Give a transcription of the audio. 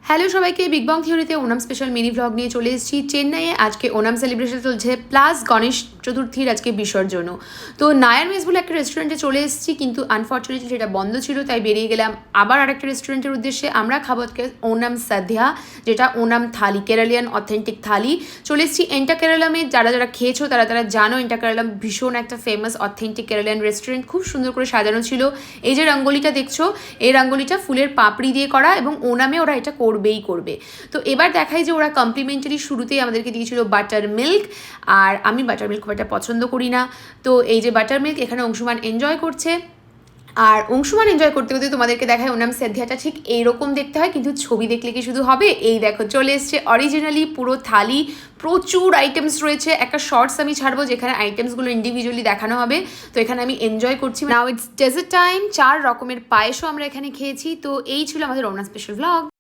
Hello সবাইকে, big বং থিওরিতে Onam special mini vlog নিয়ে চলে এসেছি। চেন্নাইয়ে আজকে ওনাম সেলিব্রেশন চলছে, প্লাস গণেশ চতুর্থীর আজকে বিসর্জনও। তো নায়ার মেস বলে একটা রেস্টুরেন্টে চলে এসেছি, কিন্তু আনফর্চুনেটলি সেটা বন্ধ ছিল, তাই বেরিয়ে গেলাম আবার আরেকটা রেস্টুরেন্টের উদ্দেশ্যে। আমরা খাবো আজকে ওনাম সাধ্যা, যেটা ওনাম থালি, কেরালিয়ান অথেন্টিক থালি। চলে এসেছি এন্টা কেরালামে। যারা যারা খেয়েছো তারা জানো এন্টা কেরালাম ভীষণ একটা ফেমাস অথেন্টিক কেরালিয়ান রেস্টুরেন্ট। খুব সুন্দর করে সাজানো ছিল। এই যে রঙ্গোলিটা দেখছো, এই রঙ্গোলিটা ফুলের পাপড়ি দিয়ে করা, এবং ওনামে ওরা এটা করবে। তো এবার দেখাই যে ওরা কমপ্লিমেন্টারি শুরুতেই আমাদেরকে দিয়েছিল বাটার মিল্ক, আর আমি বাটার মিল্ক খুব একটা পছন্দ করি না। তো এই যে বাটার মিল্ক, এখানে অংশুমান এনজয় করছে। আর অংশুমান এনজয় করতে করতে তোমাদেরকে দেখায় ওনাম সাধ্যাটা ঠিক এইরকম দেখতে হয়, কিন্তু ছবি দেখলে কি শুধু হবে? এই দেখো চলে এসছে অরিজিনালি পুরো থালি, প্রচুর আইটেমস রয়েছে। একটা শর্টস আমি ছাড়বো যেখানে আইটেমসগুলো ইন্ডিভিজুয়ালি দেখানো হবে। তো এখানে আমি এনজয় করছি। Now it's dessert time. 4 রকমের পায়েসও আমরা এখানে খেয়েছি। তো এই ছিল আমাদের ওনাম স্পেশাল ভ্লগ।